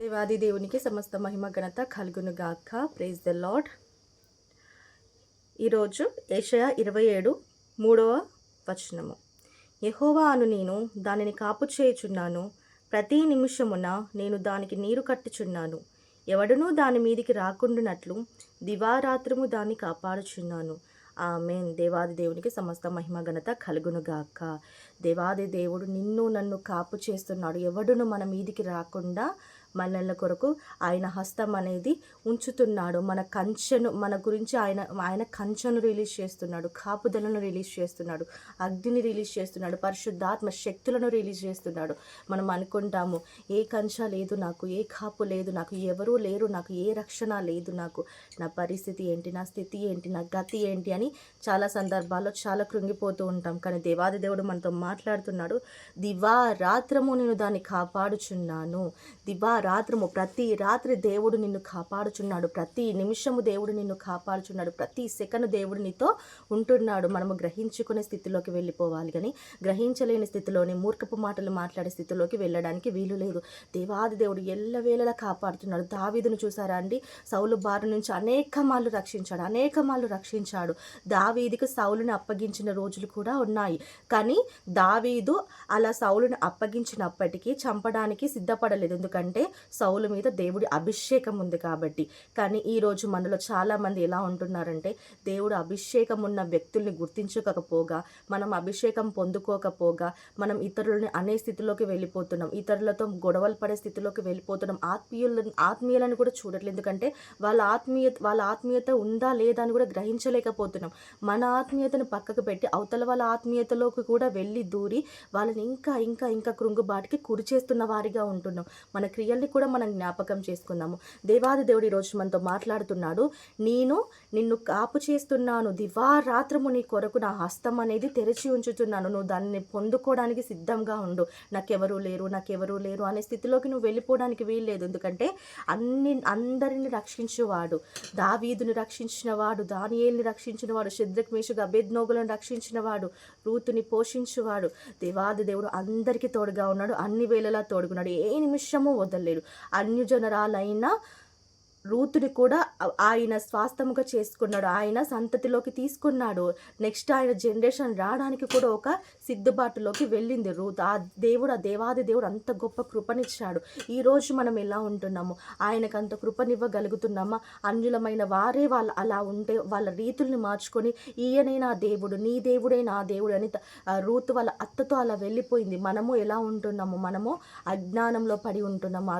దేవాది దేవునికి సమస్త మహిమ ఘనత కలుగును గాక. Praise the Lord. ఈరోజు యెషయా 27:3 యెహోవా అను నేను దానిని కాపు చేయుచున్నాను, ప్రతి నిమిషమున నేను దానికి నీరు కట్టుచున్నాను, ఎవడునూ దాని మీదికి రాకుండానట్లు దివారాత్రము దాన్ని కాపాడుచున్నాను. ఆమేన్. దేవాది దేవునికి సమస్త మహిమ ఘనత కలుగును గాక. దేవాది దేవుడు నిన్ను నన్ను కాపు చేస్తున్నాడు. ఎవడును మన మీదికి రాకుండా మనల కొరకు ఆయన హస్తం అనేది ఉంచుతున్నాడు. మన కంచెను, మన గురించి ఆయన కంచెను రిలీజ్ చేస్తున్నాడు, కాపుదలను రిలీజ్ చేస్తున్నాడు, అగ్నిని రిలీజ్ చేస్తున్నాడు, పరిశుద్ధాత్మ శక్తులను రిలీజ్ చేస్తున్నాడు. మనం అనుకుంటాము, ఏ కంచ లేదు నాకు, ఏ కాపు లేదు నాకు, ఎవరూ లేరు నాకు, ఏ రక్షణ లేదు నాకు, నా పరిస్థితి ఏంటి, నా స్థితి ఏంటి, నా గతి ఏంటి అని చాలా సందర్భాల్లో చాలా కృంగిపోతూ ఉంటాం. కానీ దేవాది దేవుడు మనతో మాట్లాడుతున్నాడు. దివారాత్రము నేను దాన్ని కాపాడుచున్నాను. దివారాత్రము, ప్రతి రాత్రి దేవుడు నిన్ను కాపాడుచున్నాడు, ప్రతి నిమిషము దేవుడు నిన్ను కాపాడుచున్నాడు, ప్రతి సెకను దేవుడు నీతో ఉంటున్నాడు. మనము గ్రహించుకునే స్థితిలోకి వెళ్ళిపోవాలి, కానీ గ్రహించలేని స్థితిలోని మూర్ఖపు మాటలు మాట్లాడే స్థితిలోకి వెళ్ళడానికి వీలు లేదు. దేవాది దేవుడు ఎల్లవేళలా కాపాడుతున్నాడు. దావీదును చూసారా అండి? సౌలు బారి నుంచి అనేక మార్లు రక్షించాడు. దావీదుకు సౌలుని అప్పగించిన రోజులు కూడా ఉన్నాయి. కానీ దావీదు అలా సౌలుని అప్పగించినప్పటికీ చంపడానికి సిద్ధపడలేదు, ఎందుకంటే సౌలు మీద దేవుడి అభిషేకం ఉంది కాబట్టి. కానీ ఈరోజు మనలో చాలామంది ఎలా ఉంటున్నారంటే, దేవుడు అభిషేకం ఉన్న వ్యక్తుల్ని గుర్తించకపోగా, మనం అభిషేకం పొందుకోకపోగా, మనం ఇతరులని అనే స్థితిలోకి వెళ్ళిపోతున్నాం, ఇతరులతో గొడవలు పడే స్థితిలోకి వెళ్ళిపోతున్నాం. ఆత్మీయులను కూడా చూడట్లేదు, ఎందుకంటే వాళ్ళ ఆత్మీయత ఉందా లేదా అని కూడా గ్రహించలేకపోతున్నాం. మన ఆత్మీయతను పక్కకు పెట్టి అవతల వాళ్ళ ఆత్మీయతలోకి కూడా వెళ్ళి దూరి వాళ్ళని ఇంకా ఇంకా ఇంకా కృంగుబాటికి కుడి చేస్తున్న వారిగా ఉంటున్నాం. మన క్రియల్ని కూడా మనం జ్ఞాపకం చేసుకుందాము. దేవాది దేవుడు ఈరోజు మనతో మాట్లాడుతున్నాడు. నేను నిన్ను కాపు చేస్తున్నాను, దివారాత్రము నీ కొరకు నా హస్తం అనేది తెరిచి ఉంచుతున్నాను, నువ్వు దాన్ని పొందుకోవడానికి సిద్ధంగా ఉండు. నాకెవరూ లేరు అనే స్థితిలోకి నువ్వు వెళ్ళిపోవడానికి వీల్లేదు, ఎందుకంటే అందరిని రక్షించేవాడు, దావీదుని రక్షించినవాడు, దానియేలుని రక్షించినవాడు, షద్రక్ మేషక్ అబేద్నెగోలను రక్షించినవాడు, రూతుని పోషించువాడు. దేవాది దేవుడు అందరికీ తోడుగా ఉన్నాడు, అన్ని వేళలా తోడుగున్నాడు, ఏ నిమిషము వదలలేడు. అన్యజనరాలైన రూతుని కూడా ఆయన స్వాస్థముగా చేసుకున్నాడు, ఆయన సంతతిలోకి తీసుకున్నాడు. నెక్స్ట్ ఆయన జనరేషన్ రావడానికి కూడా ఒక సిద్ధబాటులోకి వెళ్ళింది రూత్. దేవాది దేవుడు అంత గొప్ప కృపనిచ్చాడు. ఈరోజు మనం ఎలా ఉంటున్నాము? ఆయనకు అంత కృపనివ్వగలుగుతున్నామా? అన్యులమైన వారే వాళ్ళు అలా ఉంటే వాళ్ళ రీతుల్ని మార్చుకొని, ఈయనే నా దేవుడు, నీ దేవుడే నా దేవుడు అని రూత్ వాళ్ళ అత్తతో అలా వెళ్ళిపోయింది. మనము ఎలా ఉంటున్నాము? మనము అజ్ఞానంలో పడి ఉంటున్నాము,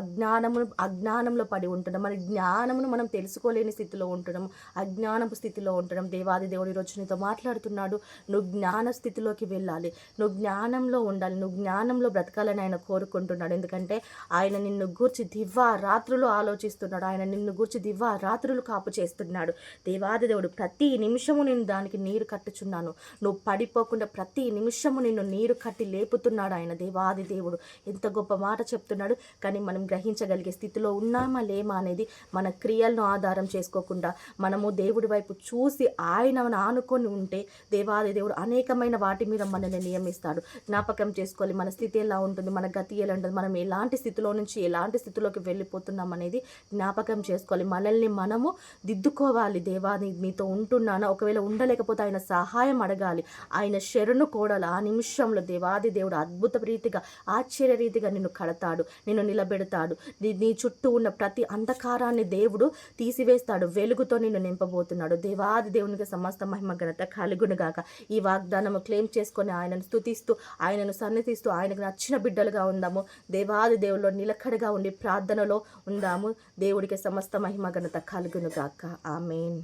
అజ్ఞానంలో పడి ఉంటున్నాం. మన జ్ఞానమును మనం తెలుసుకోలేని స్థితిలో ఉంటున్నాము, అజ్ఞానపు స్థితిలో ఉంటున్నాం. దేవాది దేవుడు ఈరోజు నీతో మాట్లాడుతున్నాడు. నువ్వు జ్ఞాన స్థితిలోకి వెళ్ళాలి, నువ్వు జ్ఞానంలో ఉండాలి, నువ్వు జ్ఞానంలో బ్రతకాలని ఆయన కోరుకుంటున్నాడు. ఎందుకంటే ఆయన నిన్ను గూర్చి దివారాత్రులు ఆలోచిస్తున్నాడు, ఆయన నిన్ను గూర్చి దివారాత్రులు కాపు చేస్తున్నాడు. దేవాది దేవుడు ప్రతి నిమిషము నేను దానికి నీరు కట్టుచున్నాను, నువ్వు పడిపోకుండా ప్రతి నిమిషము నిన్ను నీరు కట్టి లేపుతున్నాడు ఆయన. దేవాది దేవుడు ఎంత గొప్ప మాట చెప్తున్నాడు. కానీ మనం గ్రహించగలిగే స్థితిలో ఉన్నామా లేమా అనేది మన క్రియలను ఆధారం చేసుకోకుండా మనము దేవుడి వైపు చూసి ఆయనను ఆనుకొని ఉంటే దేవాది దేవుడు అనేకమైన వాటి మీద మనల్ని నియమిస్తాడు. జ్ఞాపకం చేసుకోవాలి, మన స్థితి ఎలా ఉంటుంది, మన గతి ఎలా ఉంటుంది, మనం ఎలాంటి స్థితిలో నుంచి ఎలాంటి స్థితిలోకి వెళ్ళిపోతున్నాం అనేది జ్ఞాపకం చేసుకోవాలి. మనల్ని మనము దిద్దుకోవాలి. దేవాది నీతో ఉంటున్నానా? ఒకవేళ ఉండలేకపోతే ఆయన సహాయం అడగాలి, ఆయన శరణు కోడాలి. ఆ నిమిషంలో దేవాది దేవుడు అద్భుత రీతిగా, ఆశ్చర్య రీతిగా నిన్ను కడతాడు, నిన్ను నిలబెడతాడు. నీ చుట్టూ ఉన్న ప్రతి అంధకారాన్ని దేవుడు తీసివేస్తాడు, వెలుగుతో నిన్ను నింపబోతున్నాడు. దేవాది దేవునికి సమస్త మహిమ ఘనత కలుగును గాక. ఈ వాగ్దానము క్లెయిమ్ చేసుకొని ఆయనను స్తుతిస్తూ, ఆయనను సన్నిధిస్తూ, ఆయనకు నచ్చిన బిడ్డలుగా ఉందాము. దేవాది దేవుల్లో నిలకడగా ఉండి ప్రార్థనలో ఉందాము. దేవుడికి సమస్త మహిమ ఘనత కలుగును గాక. ఆమేన్.